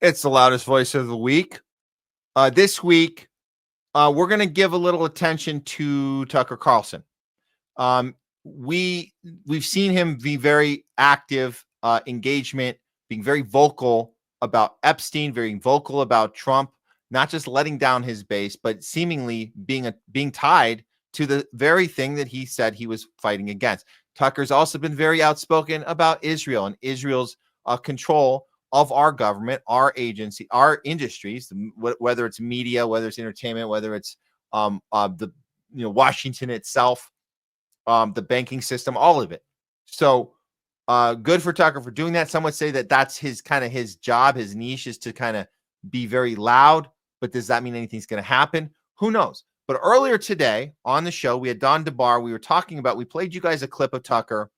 It's the loudest voice of the week. This week, we're going to give a little attention to Tucker Carlson. We've seen him be very active, engagement, being very vocal about Epstein, very vocal about Trump, not just letting down his base, but seemingly being tied to the very thing that he said he was fighting against. Tucker's also been very outspoken about Israel and Israel's control of our government, our agency, our industries, whether it's media, whether it's entertainment, whether it's Washington itself, the banking system, all of it. So good for Tucker for doing that. Some would say that that's his job, his niche is to kind of be very loud. But does that mean anything's going to happen? Who knows? But earlier today on the show, we had Don DeBar. We were talking about, we played you guys a clip of Tucker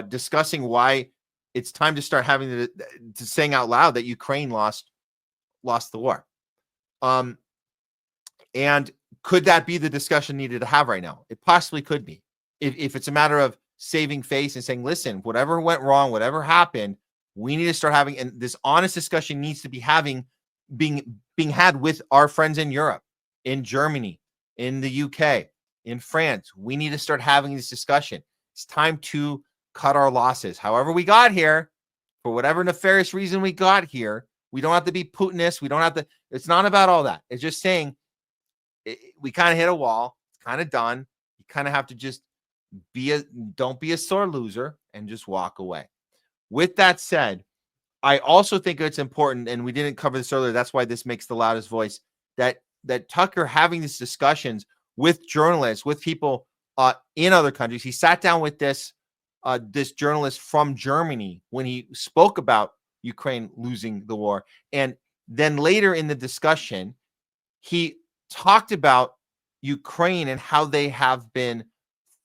discussing why it's time to start having to saying out loud that Ukraine lost the war. And could that be the discussion needed to have right now? It possibly could be. If it's a matter of saving face and saying, listen, whatever went wrong, whatever happened, we need to start having, and this honest discussion needs to be being had with our friends in Europe, in Germany, in the UK, in France. We need to start having this discussion. It's time to cut our losses. However we got here, for whatever nefarious reason we got here, we don't have to be Putinist. We don't have to, it's not about all that. It's just saying we kind of hit a wall. It's kind of done. You kind of have to just don't be a sore loser and just walk away. With that said, I also think it's important, and we didn't cover this earlier, that's why this makes the loudest voice, that Tucker having these discussions with journalists, with people in other countries. He sat down with this journalist from Germany when he spoke about Ukraine losing the war. And then later in the discussion, he talked about Ukraine and how they have been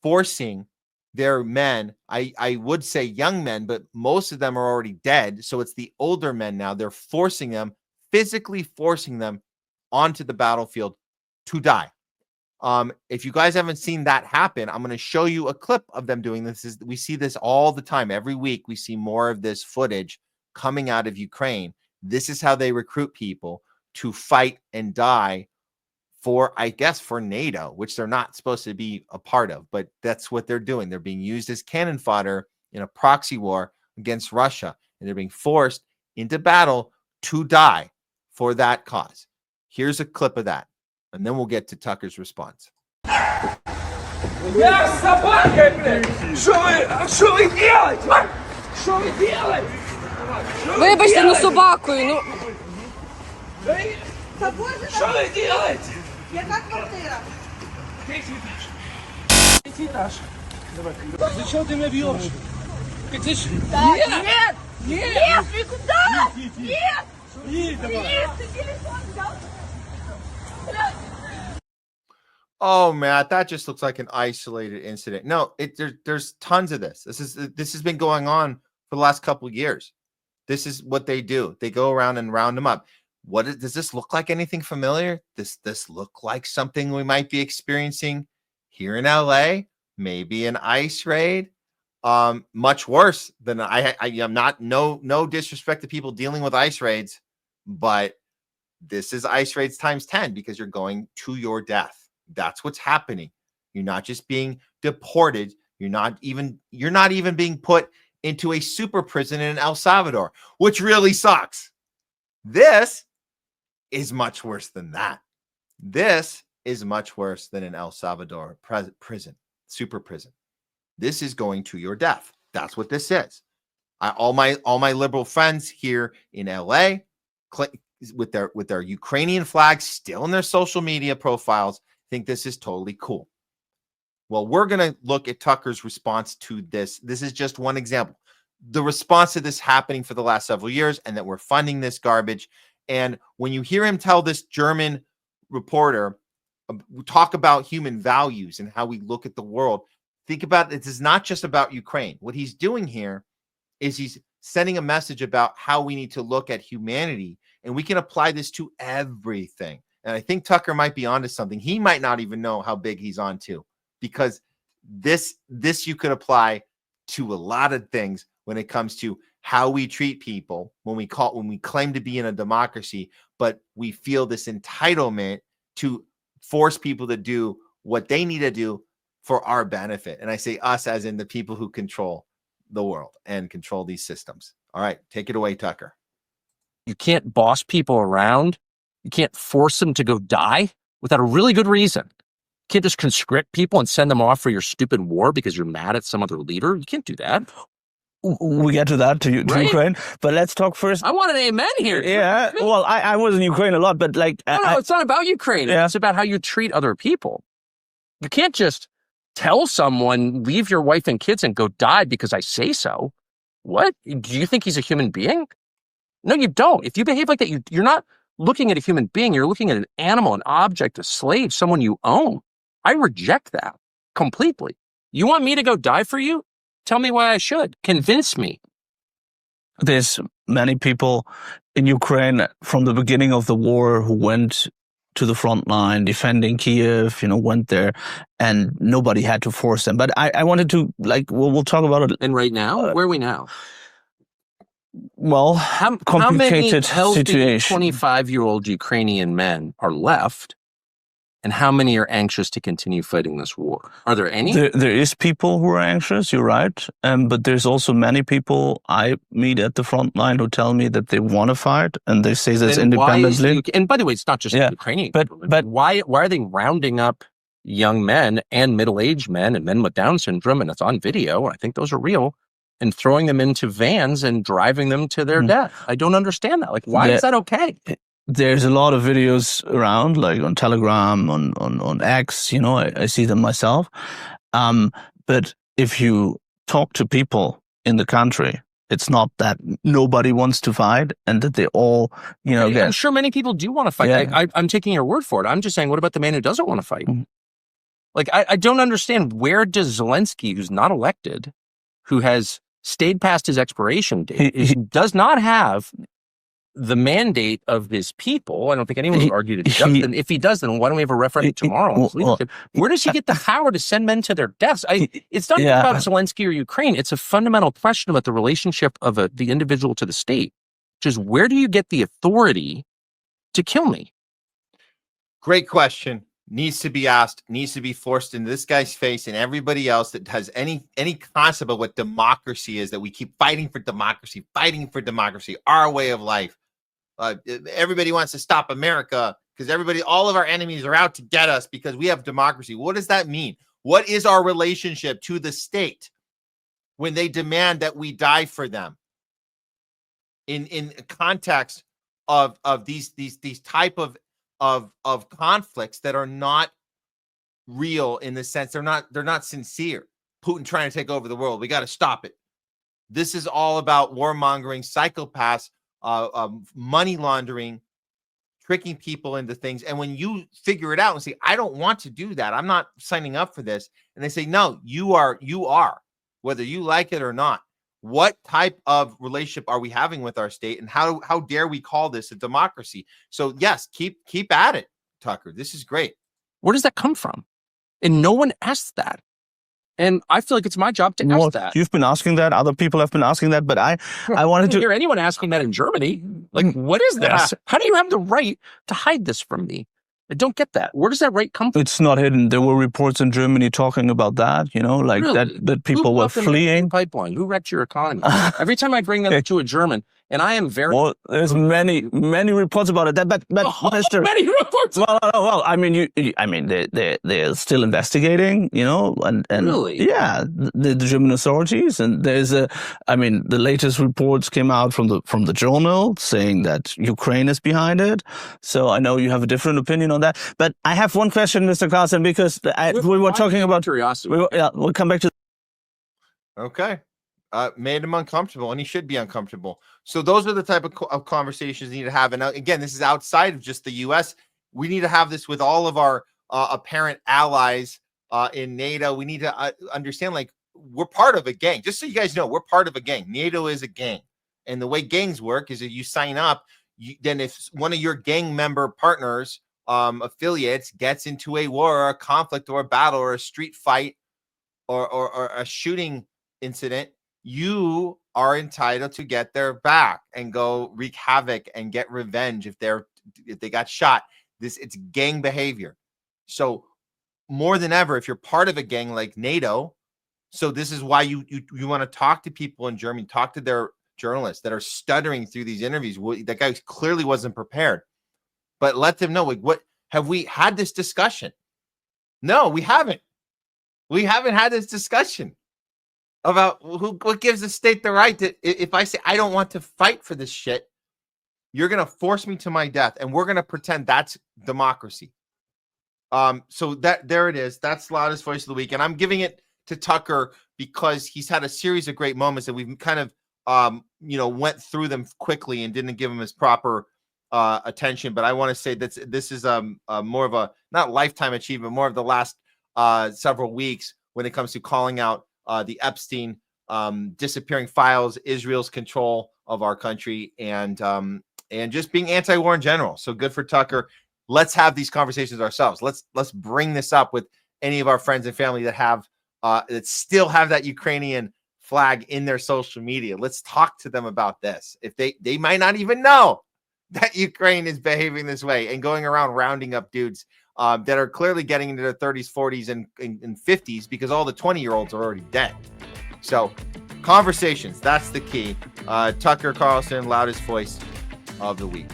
forcing their men, I would say young men, but most of them are already dead. So it's the older men now. They're forcing them, physically forcing them onto the battlefield to die. If you guys haven't seen that happen, I'm going to show you a clip of them doing this. We see this all the time. Every week we see more of this footage coming out of Ukraine. This is how they recruit people to fight and die for, I guess, for NATO, which they're not supposed to be a part of, but that's what they're doing. They're being used as cannon fodder in a proxy war against Russia, and they're being forced into battle to die for that cause. Here's a clip of that, and then we'll get to Tucker's response. Вибачте, ну собакою, ну. Що ви делаете? Яка квартира? Третий этаж. Давай. Зачем ты меня бьешь? Нет! Нет! Нет! Ты куда? Нет! Нет! Ты телефон взял? Oh, Matt, that just looks like an isolated incident. No, there's tons of this. This has been going on for the last couple of years. This is what they do. They go around and round them up. Does this look like anything familiar? This look like something we might be experiencing here in LA? Maybe an ICE raid? Much worse than I'm not, no disrespect to people dealing with ICE raids, but this is ICE raids times 10 because you're going to your death. That's what's happening. You're not just being deported. You're not even being put into a super prison in El Salvador, which really sucks. This is much worse than that. This is much worse than an El Salvador prison, super prison. This is going to your death. That's what this is. All my liberal friends here in LA with their Ukrainian flags still in their social media profiles think this is totally cool. Well, we're going to look at Tucker's response to this. This is just one example. The response to this happening for the last several years, and that we're funding this garbage. And when you hear him tell this German reporter, talk about human values and how we look at the world, think about this is not just about Ukraine. What he's doing here is he's sending a message about how we need to look at humanity, and we can apply this to everything. And I think Tucker might be onto something. He might not even know how big he's on to, because this you could apply to a lot of things when it comes to how we treat people when we claim to be in a democracy, but we feel this entitlement to force people to do what they need to do for our benefit. And I say us as in the people who control the world and control these systems. All right, take it away, Tucker. You can't boss people around. You can't force them to go die without a really good reason. You can't just conscript people and send them off for your stupid war because you're mad at some other leader. You can't do that. We get to that, to Right. Ukraine, but let's talk first. I want an amen here. Yeah, well, I was in Ukraine a lot, but like... No, it's not about Ukraine. Yeah. It's about how you treat other people. You can't just tell someone, leave your wife and kids and go die because I say so. What? Do you think he's a human being? No, you don't. If you behave like that, you're not looking at a human being. You're looking at an animal, an object, a slave, someone you own. I reject that completely. You want me to go die for you? Tell me why I should. Convince me. There's many people in Ukraine from the beginning of the war who went to the front line defending Kiev, went there, and nobody had to force them. But I wanted to, we'll talk about it. And right now, where are we now? Well, How many complicated healthy situation. 25-year-old Ukrainian men are left, and how many are anxious to continue fighting this war? Are there any? There is people who are anxious, you're right. But there's also many people I meet at the front line who tell me that they want to fight, and they say this Then why is independently. and by the way, it's not just Yeah, Ukrainian. but why are they rounding up young men and middle-aged men and men with Down syndrome, and it's on video, I think those are real, and throwing them into vans and driving them to their death? I don't understand that. Why is that okay? There's a lot of videos around, like on Telegram, on X, I see them myself. But if you talk to people in the country, it's not that nobody wants to fight and that they all, I'm sure many people do want to fight. Yeah. I'm taking your word for it. I'm just saying, what about the man who doesn't want to fight? I don't understand, where does Zelensky, who's not elected, who has stayed past his expiration date, he does not have the mandate of his people. I don't think anyone would argue that he does. And if he does, then why don't we have a referendum tomorrow on his leadership? Where does he get the power to send men to their deaths? It's not about Zelensky or Ukraine. It's a fundamental question about the relationship of the individual to the state, which is, where do you get the authority to kill me? Great question. Needs to be asked, needs to be forced into this guy's face and everybody else that has any concept of what democracy is, that we keep fighting for democracy, our way of life. Everybody wants to stop America because all of our enemies are out to get us because we have democracy. What does that mean? What is our relationship to the state when they demand that we die for them? In context of these type of conflicts that are not real, in the sense they're not sincere. Putin trying to take over the world. We got to stop it. This is all about warmongering, psychopaths, money laundering, tricking people into things. And when you figure it out and say, I don't want to do that, I'm not signing up for this, and they say, no, you are, whether you like it or not. What type of relationship are we having with our state, and how dare we call this a democracy? So yes, keep at it, Tucker. This is great. Where does that come from? And no one asks that. And I feel like it's my job to ask that. You've been asking that. Other people have been asking that. But I wanted to hear anyone asking that in Germany. What is this? How do you have the right to hide this from me? I don't get that. Where does that right come from? It's not hidden. There were reports in Germany talking about that, really? that people were fleeing. Pipeline. Who wrecked your economy? Every time I bring that to a German, and I am very... Well, there's many reports about it. But Mr. Many reports! Well, I mean, they're still investigating, and really? Yeah, the German authorities. And there's the latest reports came out from the journal saying that Ukraine is behind it. So I know you have a different opinion on that. But I have one question, Mr. Carlson, because we were talking about curiosity. We'll come back to. Okay. Made him uncomfortable, and he should be uncomfortable. So those are the type of conversations we need to have. And again, this is outside of just the U.S. We need to have this with all of our apparent allies in NATO. We need to understand, we're part of a gang. Just so you guys know, we're part of a gang. NATO is a gang. And the way gangs work is that you sign up, then if one of your gang member partners, affiliates, gets into a war or a conflict or a battle or a street fight or a shooting incident, you are entitled to get their back and go wreak havoc and get revenge if they got shot. It's gang behavior. So more than ever, if you're part of a gang like NATO, so this is why you want to talk to people in Germany, talk to their journalists that are stuttering through these interviews. That guy clearly wasn't prepared, but let them know, like, what have we had this discussion? No, we haven't. We haven't had this discussion about what gives the state the right to, if I say I don't want to fight for this shit, you're going to force me to my death, and we're going to pretend that's democracy. So there it is. That's Loudest Voice of the Week. And I'm giving it to Tucker because he's had a series of great moments, and we've kind of, went through them quickly and didn't give him his proper attention. But I want to say that this is more of a, not lifetime achievement, more of the last several weeks when it comes to calling out the Epstein disappearing files, Israel's control of our country, and just being anti-war in general. So good for Tucker. Let's have these conversations ourselves. Let's bring this up with any of our friends and family that still have that Ukrainian flag in their social media. Let's talk to them about this. If they might not even know that Ukraine is behaving this way and going around rounding up dudes that are clearly getting into their 30s, 40s, and 50s because all the 20-year-olds are already dead. So conversations, that's the key. Tucker Carlson, Loudest Voice of the Week.